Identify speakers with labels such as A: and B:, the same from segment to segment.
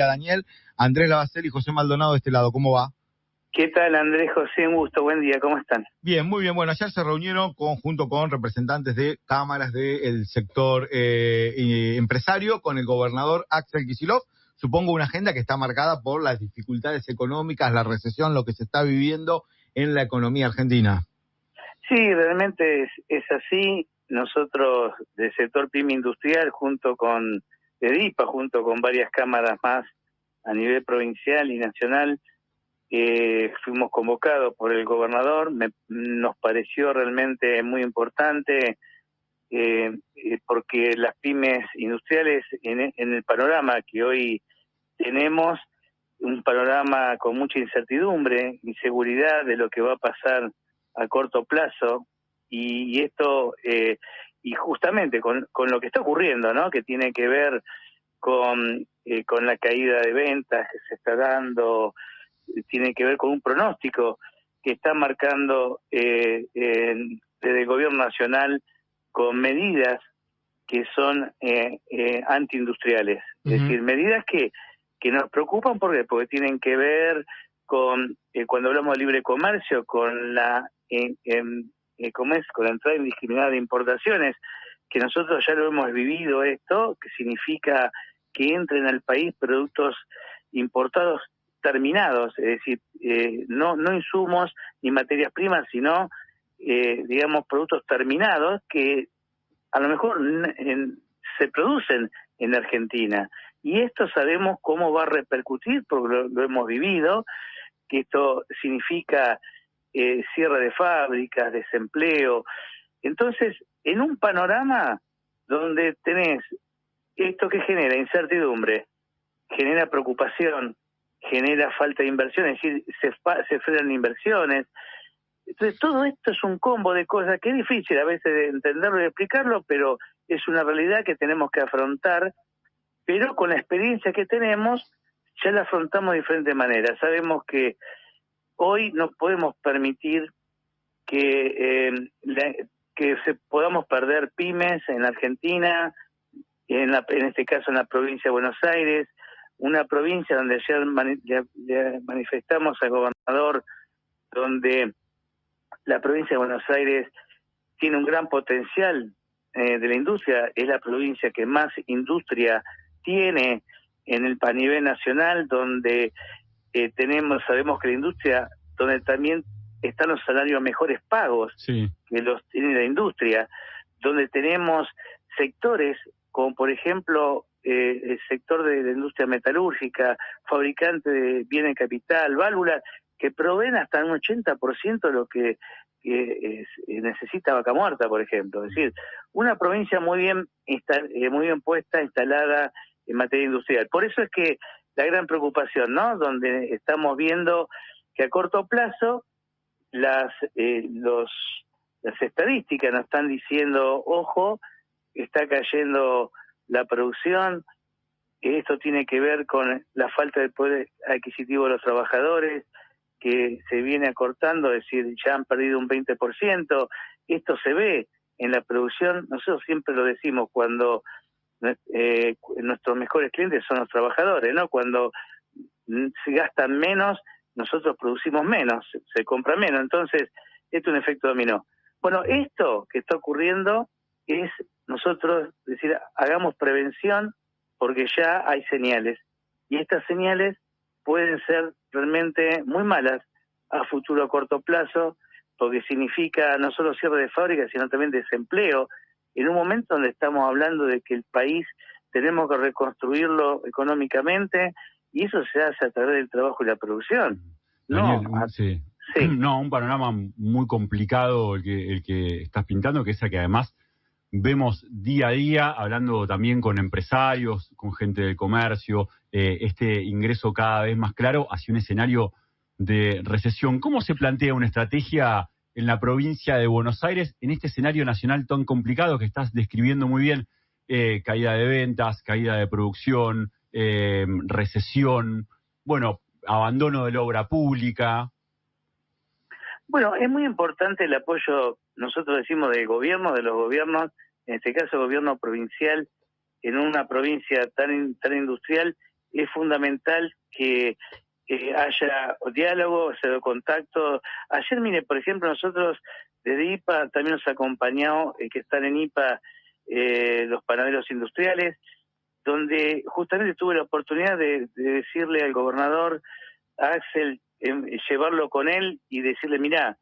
A: A Daniel, Andrés Lavacel y José Maldonado de este lado. ¿Cómo va?
B: ¿Qué tal, Andrés, José? Un gusto, buen día, ¿cómo están?
A: Bien, muy bien. Bueno, ayer se reunieron junto con representantes de cámaras del sector empresario, con el gobernador Axel Kicillof. Supongo una agenda que está marcada por las dificultades económicas, la recesión, lo que se está viviendo en la economía argentina.
B: Sí, realmente es así. Nosotros del sector PYME industrial, junto con EDIPA, junto con varias cámaras más a nivel provincial y nacional, fuimos convocados por el gobernador. Nos pareció realmente muy importante porque las pymes industriales en el panorama que hoy tenemos, un panorama con mucha incertidumbre, inseguridad de lo que va a pasar a corto plazo, y esto, y justamente con lo que está ocurriendo, ¿no? Que tiene que ver con la caída de ventas que se está dando, tiene que ver con un pronóstico que está marcando desde el gobierno nacional con medidas que son antiindustriales, es decir, medidas que nos preocupan porque tienen que ver con, cuando hablamos de libre comercio, con la con la entrada indiscriminada de importaciones, que nosotros ya lo hemos vivido esto, que significa que entren al país productos importados terminados, es decir, no insumos ni materias primas, sino, digamos, productos terminados que a lo mejor se producen en Argentina. Y esto sabemos cómo va a repercutir, porque lo hemos vivido, que esto significa cierre de fábricas, desempleo. Entonces, en un panorama donde tenés esto que genera incertidumbre, genera preocupación, genera falta de inversión, es decir, se frenan inversiones. Entonces, todo esto es un combo de cosas que es difícil a veces de entenderlo y explicarlo, pero es una realidad que tenemos que afrontar, pero con la experiencia que tenemos, ya la afrontamos de diferentes maneras. Sabemos que hoy no podemos permitir que podamos perder pymes en la Argentina, en este caso en la provincia de Buenos Aires, una provincia donde ayer manifestamos al gobernador, donde la provincia de Buenos Aires tiene un gran potencial de la industria, es la provincia que más industria tiene a nivel nacional, donde sabemos que la industria, donde también están los salarios mejores pagos que los tiene la industria, donde tenemos sectores como por ejemplo el sector de la industria metalúrgica, fabricante de bienes de capital, válvulas, que proveen hasta un 80% de lo que necesita Vaca Muerta, por ejemplo. Es decir, una provincia muy bien puesta, instalada en materia industrial. Por eso es que la gran preocupación, ¿no? Donde estamos viendo que a corto plazo las estadísticas nos están diciendo, ojo, está cayendo la producción. Esto tiene que ver con la falta de poder adquisitivo de los trabajadores, que se viene acortando, es decir, ya han perdido un 20%. Esto se ve en la producción. Nosotros siempre lo decimos cuando nuestros mejores clientes son los trabajadores, ¿no? Cuando se gastan menos, nosotros producimos menos, se compra menos. Entonces, esto es un efecto dominó. Bueno, esto que está ocurriendo es nosotros decir, hagamos prevención, porque ya hay señales. Y estas señales pueden ser realmente muy malas a futuro, a corto plazo, porque significa no solo cierre de fábricas, sino también desempleo, en un momento donde estamos hablando de que el país tenemos que reconstruirlo económicamente, y eso se hace a través del trabajo y la producción.
A: Daniel, sí. No, un panorama muy complicado el que estás pintando, que es el que además vemos día a día, hablando también con empresarios, con gente del comercio, este ingreso cada vez más claro hacia un escenario de recesión. ¿Cómo se plantea una estrategia en la provincia de Buenos Aires en este escenario nacional tan complicado que estás describiendo muy bien? Caída de ventas, caída de producción, recesión, bueno, abandono de la obra pública.
B: Bueno, es muy importante el apoyo, nosotros decimos del gobierno, de los gobiernos, en este caso el gobierno provincial, en una provincia tan industrial, es fundamental que haya diálogo, se dé contacto. Ayer, mire, por ejemplo, nosotros desde IPA también nos acompañó, que están en IPA, los panaderos industriales, donde justamente tuve la oportunidad de decirle al gobernador, a Axel, llevarlo con él y decirle, mirá,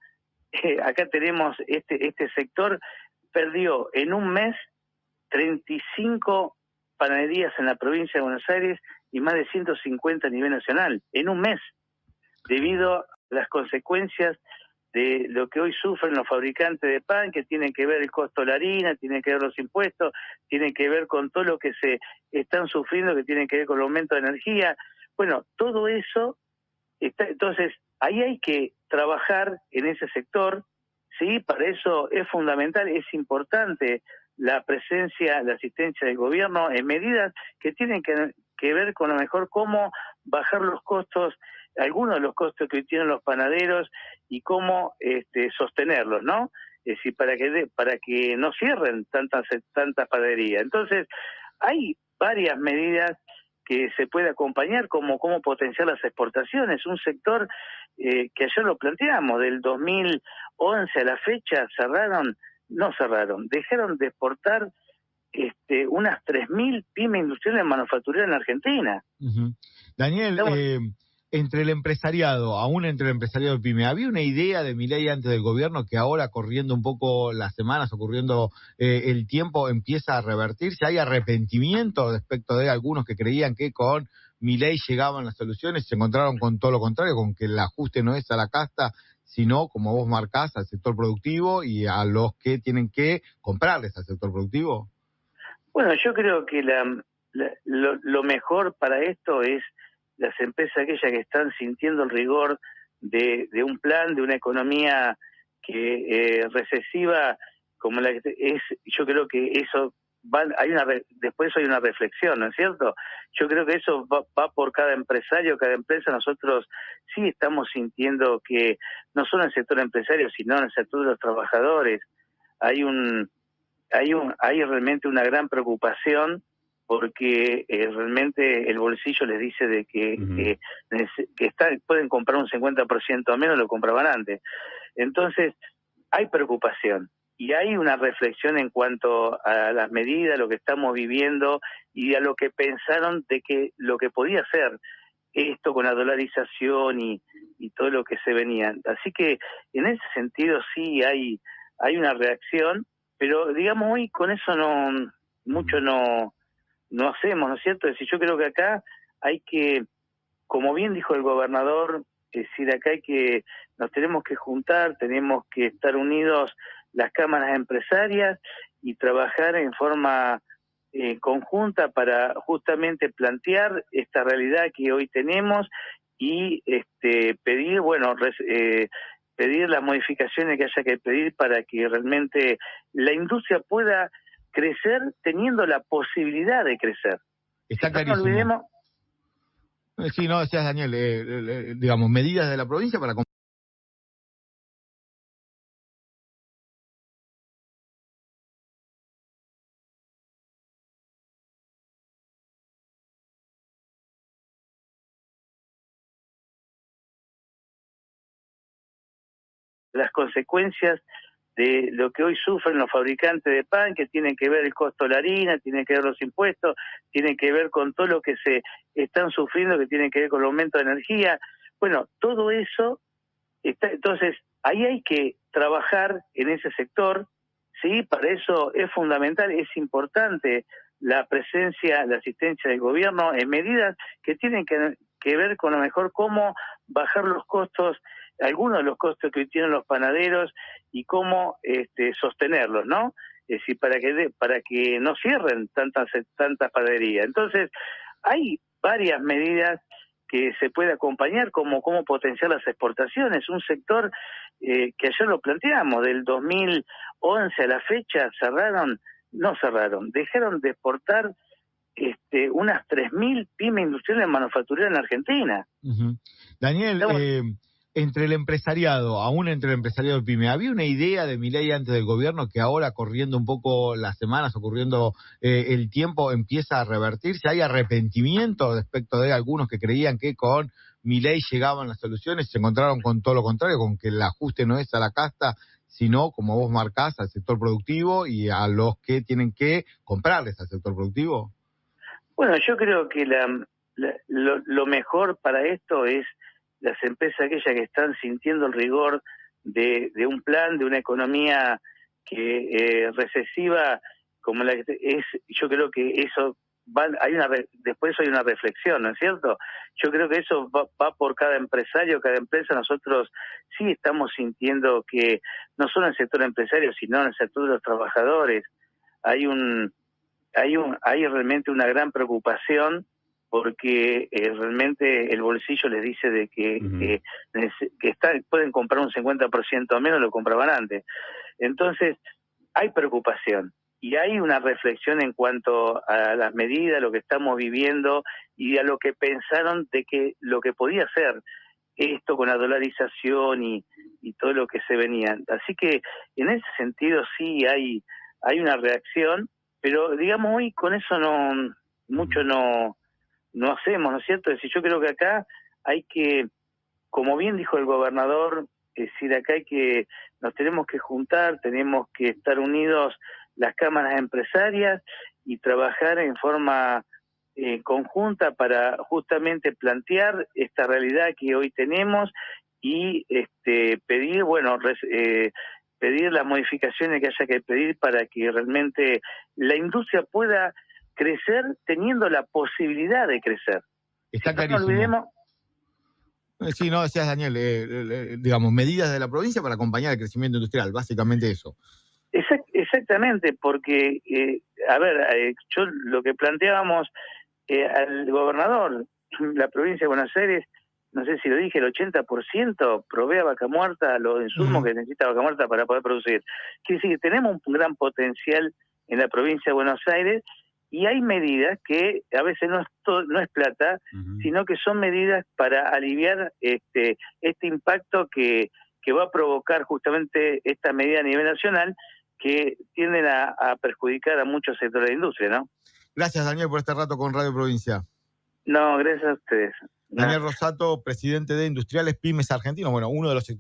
B: acá tenemos este sector, perdió en un mes 35 panaderías en la provincia de Buenos Aires y más de 150 a nivel nacional, en un mes, debido a las consecuencias de lo que hoy sufren los fabricantes de pan, que tienen que ver el costo de la harina, tienen que ver los impuestos, tienen que ver con todo lo que se están sufriendo, que tienen que ver con el aumento de energía. Bueno, todo eso entonces, ahí hay que trabajar en ese sector, ¿sí? Para eso es fundamental, es importante la presencia, la asistencia del gobierno en medidas que tienen que ver con a lo mejor cómo bajar los costos, algunos de los costos que hoy tienen los panaderos y cómo sostenerlos, ¿no? Es decir, para que no cierren tantas panaderías. Entonces, hay varias medidas que se puede acompañar, como cómo potenciar las exportaciones, un sector que ayer lo planteamos, del 2011 a la fecha dejaron de exportar unas 3.000 pymes industriales manufactureras en Argentina.
C: Daniel, entre el empresariado, aún entre el empresariado pyme, ¿había una idea de Milei antes del gobierno que ahora, corriendo un poco las semanas, ocurriendo el tiempo, empieza a revertirse? ¿Hay arrepentimiento respecto de algunos que creían que con Milei llegaban las soluciones y se encontraron con todo lo contrario, con que el ajuste no es a la casta, sino, como vos marcás, al sector productivo y a los que tienen que comprarles al sector productivo?
B: Bueno, yo creo que lo mejor para esto es las empresas aquellas que están sintiendo el rigor de un plan, de una economía que recesiva como la que es. Yo creo que eso después hay una reflexión, ¿no es cierto? Yo creo que eso va por cada empresario, cada empresa. Nosotros sí estamos sintiendo que no solo en el sector empresario, sino en el sector de los trabajadores hay realmente una gran preocupación, porque realmente el bolsillo les dice de que pueden comprar un 50% menos, lo compraban antes. Entonces, hay preocupación y hay una reflexión en cuanto a las medidas, lo que estamos viviendo y a lo que pensaron de que lo que podía ser esto con la dolarización y todo lo que se venía. Así que en ese sentido sí hay una reacción, pero digamos hoy con eso mucho no hacemos, ¿no es cierto? Es decir, yo creo que acá hay que, como bien dijo el gobernador, es decir, acá nos tenemos que juntar, tenemos que estar unidos las cámaras empresarias y trabajar en forma conjunta para justamente plantear esta realidad que hoy tenemos y pedir, pedir las modificaciones que haya que pedir para que realmente la industria pueda crecer teniendo la posibilidad de crecer.
C: Está clarísimo.
B: No olvidemos.
C: Sí, no, decías, Daniel, digamos, medidas de la provincia para
B: las consecuencias de lo que hoy sufren los fabricantes de pan, que tienen que ver el costo de la harina, tienen que ver los impuestos, tienen que ver con todo lo que se están sufriendo, que tienen que ver con el aumento de energía. Bueno, todo eso entonces ahí hay que trabajar en ese sector, sí, para eso es fundamental, es importante la presencia, la asistencia del gobierno en medidas que tienen que ver con a lo mejor cómo bajar los costos, algunos de los costos que hoy tienen los panaderos y cómo sostenerlos, ¿no? Es decir, para que no cierren tantas panaderías. Entonces, hay varias medidas que se puede acompañar, como cómo potenciar las exportaciones, un sector que ayer lo planteamos, del 2011 a la fecha dejaron de exportar unas 3.000 pymes industriales manufactureras en Argentina.
C: Daniel, entre el empresariado, aún entre el empresariado PYME, ¿había una idea de Milei antes del gobierno que ahora, corriendo un poco las semanas, ocurriendo el tiempo, empieza a revertirse? ¿Hay arrepentimiento respecto de algunos que creían que con Milei llegaban las soluciones? Se encontraron con todo lo contrario, con que el ajuste no es a la casta, sino, como vos marcás, al sector productivo y a los que tienen que comprarles al sector productivo.
B: Bueno, yo creo que lo mejor para esto es las empresas aquellas que están sintiendo el rigor de un plan, de una economía que recesiva como la que es. Yo creo que eso después hay una reflexión, ¿no es cierto? Yo creo que eso va por cada empresario, cada empresa. Nosotros sí estamos sintiendo que no solo en el sector empresario, sino en el sector de los trabajadores hay realmente una gran preocupación, porque realmente el bolsillo les dice de que pueden comprar un 50% menos de lo que compraban antes. Entonces, hay preocupación y hay una reflexión en cuanto a las medidas, lo que estamos viviendo y a lo que pensaron de que lo que podía ser esto con la dolarización y todo lo que se venía. Así que en ese sentido sí hay una reacción, pero digamos hoy con eso mucho no hacemos, ¿no es cierto? Es decir, yo creo que acá hay que, como bien dijo el gobernador, es decir, acá nos tenemos que juntar, tenemos que estar unidos las cámaras empresarias y trabajar en forma conjunta para justamente plantear esta realidad que hoy tenemos y pedir, pedir las modificaciones que haya que pedir para que realmente la industria pueda crecer teniendo la posibilidad de crecer.
C: Está clarísimo. No olvidemos. Sí, no, decías, Daniel, digamos, medidas de la provincia para acompañar el crecimiento industrial, básicamente eso.
B: Exactamente, porque, yo lo que planteábamos al gobernador, la provincia de Buenos Aires, no sé si lo dije, el 80% provee a Vaca Muerta los insumos que necesita Vaca Muerta para poder producir. Quiere decir que tenemos un gran potencial en la provincia de Buenos Aires y hay medidas que a veces no es plata, sino que son medidas para aliviar este impacto que va a provocar justamente esta medida a nivel nacional, que tienden a perjudicar a muchos sectores de la industria, ¿no?
C: Gracias, Daniel, por este rato con Radio Provincia.
B: No, gracias a ustedes.
C: Daniel Rosato, presidente de Industriales Pymes Argentinos, uno de los sectores